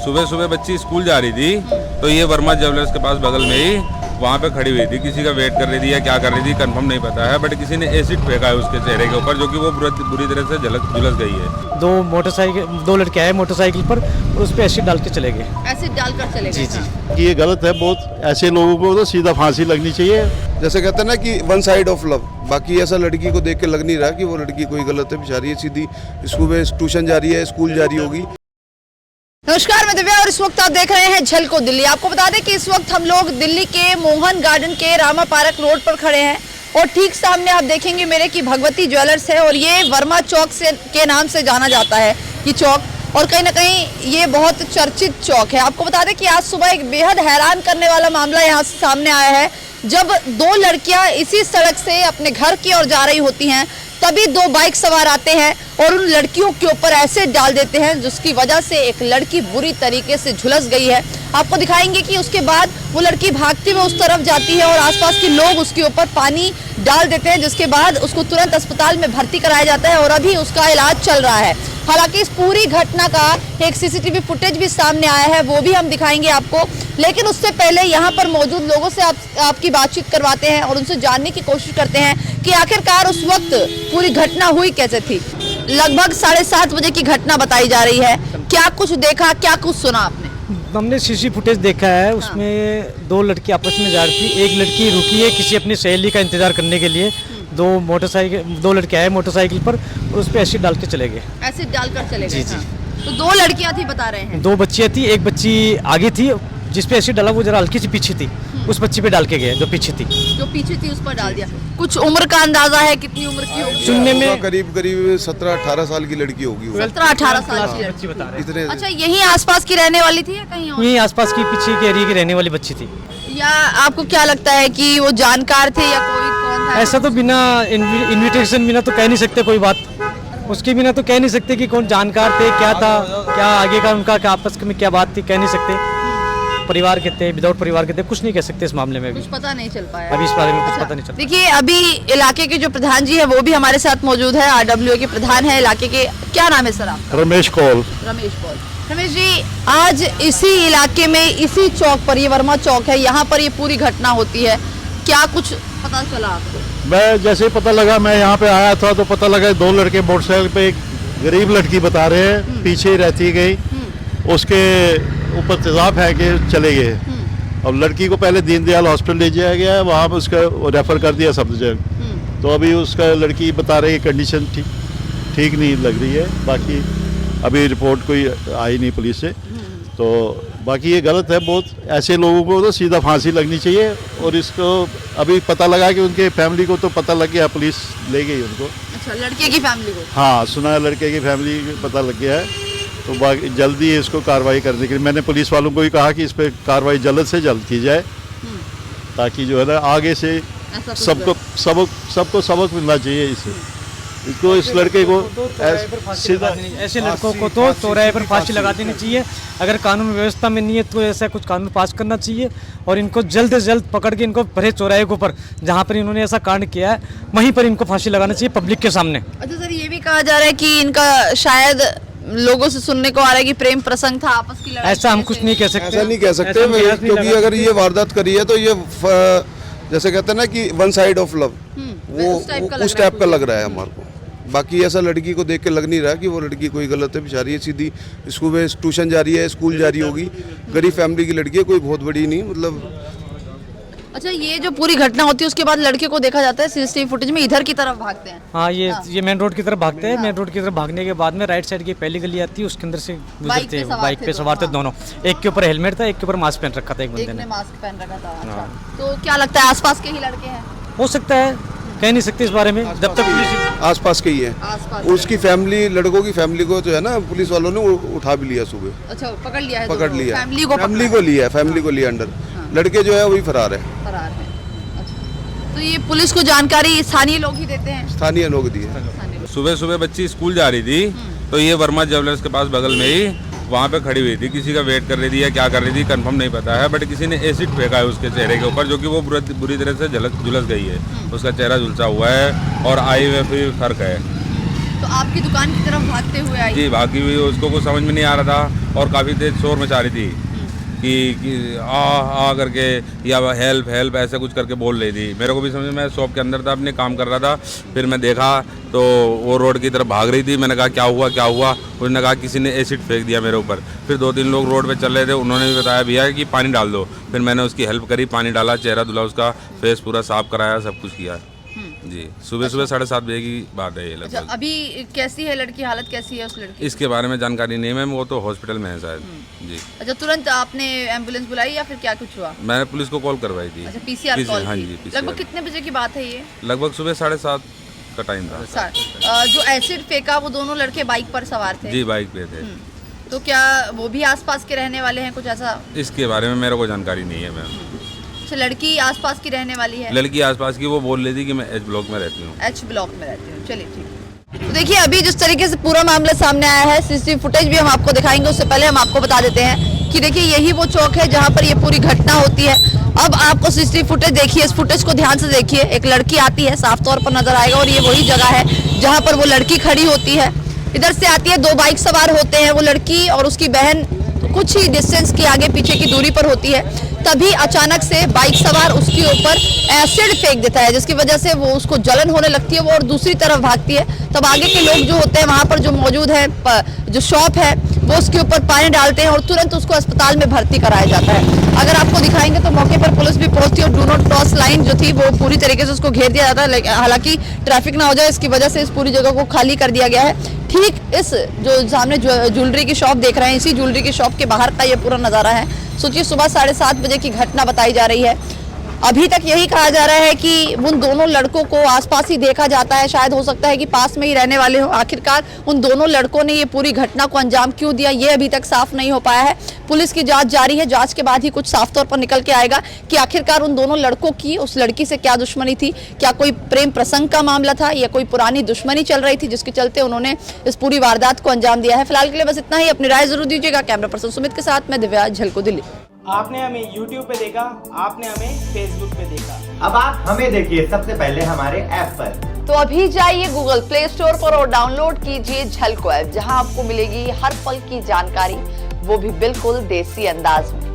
सुबह सुबह बच्ची स्कूल जा रही थी तो ये वर्मा ज्वेलर्स के पास बगल में ही वहाँ पे खड़ी हुई थी, किसी का वेट कर रही थी या क्या कर रही थी कंफर्म नहीं पता है, बट किसी ने एसिड फेंका है उसके चेहरे के ऊपर जो कि वो बुरी तरह से झुलस गई है। दो लड़के आए मोटरसाइकिल पर और उस पर एसिड डाल के चले गए। एसिड डालकर चले गए। जी। ये गलत है बहुत, ऐसे लोगों को तो सीधा फांसी लगनी चाहिए। जैसे कहते हैं ना कि वन साइड ऑफ लव, बाकी ऐसा लड़की को देख के लग नहीं रहा कि वो लड़की कोई गलत है, बेचारी है सीधी सुबह ट्यूशन जा रही है, स्कूल जा रही होगी। नमस्कार, मैं दिव्या और इस वक्त आप देख रहे हैं झलको दिल्ली। आपको बता दें कि इस वक्त हम लोग दिल्ली के मोहन गार्डन के रामा पार्क रोड पर खड़े हैं और ठीक सामने आप देखेंगे मेरे की भगवती ज्वेलर्स है और ये वर्मा चौक से के नाम से जाना जाता है ये चौक, और कहीं ना कहीं ये बहुत चर्चित चौक है। आपको बता दें कि आज सुबह एक बेहद हैरान करने वाला मामला यहाँ से सामने आया है। जब दो लड़कियां इसी सड़क से अपने घर की ओर जा रही होती हैं तभी दो बाइक सवार आते हैं और उन लड़कियों के ऊपर एसिड डाल देते हैं, जिसकी वजह से एक लड़की बुरी तरीके से झुलस गई है। आपको दिखाएंगे कि उसके बाद वो लड़की भागती हुई उस तरफ जाती है और आसपास के लोग उसके ऊपर पानी डाल देते हैं, जिसके बाद उसको तुरंत अस्पताल में भर्ती कराया जाता है और अभी उसका इलाज चल रहा है। हालांकि इस पूरी घटना का एक सीसीटीवी फुटेज भी सामने आया है, वो भी हम दिखाएंगे आपको, लेकिन उससे पहले यहाँ पर मौजूद लोगों से आपकी बातचीत करवाते हैं और उनसे जानने की कोशिश करते हैं कि आखिरकार उस वक्त पूरी घटना हुई कैसे थी। लगभग 7:30 बजे की घटना बताई जा रही है। क्या कुछ देखा, क्या कुछ सुना आपने? हमने सीसी फुटेज देखा है, उसमें दो लड़की आपस में जा रही थी। एक लड़की रुकी है किसी अपनी सहेली का इंतजार करने के लिए। दो लड़के आए मोटरसाइकिल पर और उस पर एसिड डाल के चले गए। एसिड डालकर चले गए। जी। तो दो लड़कियां थी बता रहे हैं। दो बच्चियां थी, एक बच्ची आगे थी जिसपे एसिड डाला, वो जरा हल्की सी पीछे थी, उस बच्ची पे डाल के गए जो पीछे थी उस पर डाल दिया। कुछ उम्र का अंदाजा है कितनी उम्र की होगी? सुनने में करीब 17-18 साल की लड़की होगी। 17-18 साल की लड़की बता रहे हैं। अच्छा, यहीं आसपास की रहने वाली थी या कहीं और? यहीं आसपास की पीछे के एरिया की रहने वाली बच्ची थी। या आपको क्या लगता है कि वो जानकार थे या कोई कौन था? ऐसा तो बिना इन्विटेशन बिना तो कह नहीं सकते कोई बात, उसके बिना तो कह नहीं सकते कि कौन जानकार थे, क्या था, क्या आगे का उनका क्या आपस में क्या बात थी, कह नहीं सकते। परिवार कहते हैं, विदाउट परिवार कहते हैं, कुछ नहीं कह सकते इस मामले में। कुछ पता नहीं चल पाया अभी इस बारे में कुछ पता नहीं चल। देखिए, अभी इलाके के जो प्रधान जी है वो भी हमारे साथ मौजूद है। RWA के प्रधान है इलाके के। क्या नाम है सर आपका? रमेश कौल। रमेश जी, आज इसी इलाके में इसी चौक पर, ये वर्मा चौक है, यहाँ पर ये पूरी घटना होती है, क्या कुछ पता चला आपको? मैं जैसे ही पता लगा, मैं यहाँ पे आया था तो पता लगा दो लड़के मोटरसाइकिल पे, एक गरीब लड़की बता रहे हैं पीछे ही रहती गई, उसके ऊपर तेजाब है कि चले गए। अब लड़की को पहले दीनदयाल हॉस्पिटल ले जाया गया है, वहाँ पर उसका रेफर कर दिया सब जगह। तो अभी उसका लड़की बता रही है कंडीशन ठीक नहीं लग रही है। बाकी अभी रिपोर्ट कोई आई नहीं पुलिस से, तो बाकी ये गलत है बहुत, ऐसे लोगों को तो सीधा फांसी लगनी चाहिए। और इसको अभी पता लगा कि उनके फैमिली को तो पता लग गया, पुलिस ले गई उनको। अच्छा, लड़के की फैमिली को? हाँ, सुना है लड़के की फैमिली को पता लग गया है, तो बाकी जल्दी इसको कार्रवाई करने के लिए मैंने पुलिस वालों को भी कहा कि इस पर कार्रवाई जल्द से जल्द की जाए, ताकि जो है ना आगे से सबको सबक मिलना चाहिए इसको इस लड़के को सीधा। ऐसे लड़कों को तो चौराहे पर फांसी लगा देनी चाहिए। अगर कानून व्यवस्था में नहीं है तो ऐसा कुछ कानून पास करना चाहिए और इनको जल्द से जल्द पकड़ के इनको भरे चौराहे के ऊपर जहाँ पर इन्होंने ऐसा कांड किया है वहीं पर इनको फांसी लगाना चाहिए पब्लिक के सामने। अच्छा सर, ये भी कहा जा रहा है कि इनका शायद लोगों से सुनने को आ रहा है कि प्रेम प्रसंग था, आपस की लड़ाई। ऐसा हम कुछ नहीं कह सकते। ऐसा नहीं कह सकते क्योंकि अगर ये वारदात करी है तो ये जैसे कहते हैं ना कि वन साइड ऑफ लव, वो उस टाइप का लग रहा है हमारे को। बाकी ऐसा लड़की को देख के लग नहीं रहा कि वो लड़की कोई गलत है, बेचारी है सीधी सुबह ट्यूशन जा रही है, स्कूल जा रही होगी, गरीब फैमिली की लड़की है, कोई बहुत बड़ी नहीं मतलब। अच्छा, ये जो पूरी घटना होती है उसके बाद लड़के को देखा जाता है सीसीटीवी फुटेज में इधर की तरफ भागते हैं। हाँ, ये मेन रोड की तरफ भागते हैं। मेन रोड की तरफ भागने के बाद में राइट साइड की पहली गली आती है, उसके अंदर से गुजरते हैं। बाइक पे सवार थे दोनों, एक के ऊपर हेलमेट था, एक के ऊपर मास्क पहन रखा था, एक बंदे ने मास्क पहन रखा था। अच्छा, तो क्या लगता है आसपास के ही लड़के हैं? हो सकता है, कह नहीं सकते इस बारे में जब तक पुलिस आसपास के ही है। उसकी फैमिली, लड़कों की फैमिली को जो है ना पुलिस वालों ने उठा भी लिया सुबह। अच्छा, पकड़ लिया है? फैमिली को लिया अंडर। लड़के जो है वही फरार है। तो ये पुलिस को जानकारी स्थानीय लोग ही देते हैं? स्थानीय लोग दिए। सुबह सुबह बच्ची स्कूल जा रही थी तो ये वर्मा ज्वेलर्स के पास बगल में ही वहाँ पे खड़ी हुई थी, किसी का वेट कर रही थी या क्या कर रही थी कंफर्म नहीं पता है, बट किसी ने एसिड फेंका है उसके चेहरे के ऊपर जो कि वो बुरी तरह से झुलस गई है। उसका चेहरा झुलसा हुआ है और आई में फिर फर्क है। तो आपकी दुकान की तरफ भागते हुए आई? जी, भागी हुई, उसको कुछ समझ में नहीं आ रहा था और काफ़ी तेज शोर मचा रही थी कि आ करके या हेल्प हेल्प ऐसा कुछ करके बोल रही थी। मेरे को भी समझ, मैं शॉप के अंदर था, अपने काम कर रहा था। फिर मैं देखा तो वो रोड की तरफ भाग रही थी। मैंने कहा क्या हुआ क्या हुआ? उसने कहा किसी ने एसिड फेंक दिया मेरे ऊपर। फिर 2-3 लोग रोड पे चल रहे थे, उन्होंने भी बताया भैया कि पानी डाल दो। फिर मैंने उसकी हेल्प करी, पानी डाला, चेहरा धुला, उसका फेस पूरा साफ कराया, सब कुछ किया जी। सुबह 7:30 बजे की बात है ये अच्छा, लगभग। अभी कैसी है लड़की, हालत कैसी है उस लड़की? इसके बारे में जानकारी नहीं है मैम, वो तो हॉस्पिटल में है शायद जी। अच्छा, तुरंत आपने एम्बुलेंस बुलाई या फिर क्या कुछ हुआ? मैंने पुलिस को कॉल करवाई थी। अच्छा, पीसीआर कॉल हाँ की। जी, PCR। लगभग कितने बजे की बात है ये? लगभग सुबह 7:30 का टाइम था। जो एसिड फेंका वो दोनों लड़के बाइक पर सवार थे? जी, बाइक पे थे। तो क्या वो भी आसपास के रहने वाले हैं, कुछ ऐसा? इसके बारे में मेरे को जानकारी नहीं है मैम। अच्छा, लड़की आसपास की रहने वाली है? लड़की आसपास की, वो बोल रही थी कि मैं एच ब्लॉक में रहती हूँ। एच ब्लॉक में रहती हूँ। चलिए ठीक। तो देखिए, अभी जिस तरीके से पूरा मामला सामने आया है, सीसीटीवी फुटेज भी हम आपको दिखाएंगे। उससे पहले हम आपको बता देते हैं कि देखिए यही वो चौक है जहाँ पर ये पूरी घटना होती है। अब आपको सीसीटीवी फुटेज देखिए, इस फुटेज को ध्यान से देखिए। एक लड़की आती है, साफ तौर पर नजर आएगा, और ये वही जगह है जहाँ पर वो लड़की खड़ी होती है। इधर से आती है, 2 बाइक सवार होते हैं, वो लड़की और उसकी बहन कुछ ही डिस्टेंस की आगे पीछे की दूरी पर होती है। तभी अचानक से बाइक सवार उसके ऊपर एसिड फेंक देता है, जिसकी वजह से वो उसको जलन होने लगती है, वो और दूसरी तरफ भागती है। तब आगे के लोग जो होते हैं वहां पर जो मौजूद है, जो शॉप है, वो उसके ऊपर पानी डालते हैं और तुरंत उसको अस्पताल में भर्ती कराया जाता है। अगर आपको दिखाएंगे तो मौके पर पुलिस भी पहुंचती है और डू नॉट क्रॉस लाइन जो थी वो पूरी तरीके से उसको घेर दिया जाता है। हालांकि ट्रैफिक ना हो जाए इसकी वजह से इस पूरी जगह को खाली कर दिया गया है। ठीक इस जो सामने ज्वेलरी की शॉप देख रहे हैं, इसी ज्वेलरी की शॉप के बाहर का ये पूरा नजारा है। सोचिए, सुबह 7:30 बजे की घटना बताई जा रही है। अभी तक यही कहा जा रहा है कि उन दोनों लड़कों को आसपास ही देखा जाता है, शायद हो सकता है कि पास में ही रहने वाले हो। आखिरकार उन दोनों लड़कों ने ये पूरी घटना को अंजाम क्यों दिया, ये अभी तक साफ नहीं हो पाया है। पुलिस की जांच जारी है, जांच के बाद ही कुछ साफ तौर पर निकल के आएगा कि आखिरकार उन दोनों लड़कों की उस लड़की से क्या दुश्मनी थी। क्या कोई प्रेम प्रसंग का मामला था या कोई पुरानी दुश्मनी चल रही थी जिसके चलते उन्होंने इस पूरी वारदात को अंजाम दिया है। फिलहाल के लिए बस इतना ही। अपनी राय जरूर दीजिएगा। कैमरा पर्सन सुमित के साथ मैं दिव्या, झलको दिल्ली। आपने हमें YouTube पे देखा, आपने हमें Facebook पे देखा। अब आप हमें देखिए सबसे पहले हमारे ऐप पर। तो अभी जाइए गूगल प्ले स्टोर पर और डाउनलोड कीजिए झलको ऐप, जहां आपको मिलेगी हर पल की जानकारी, वो भी बिल्कुल देसी अंदाज में।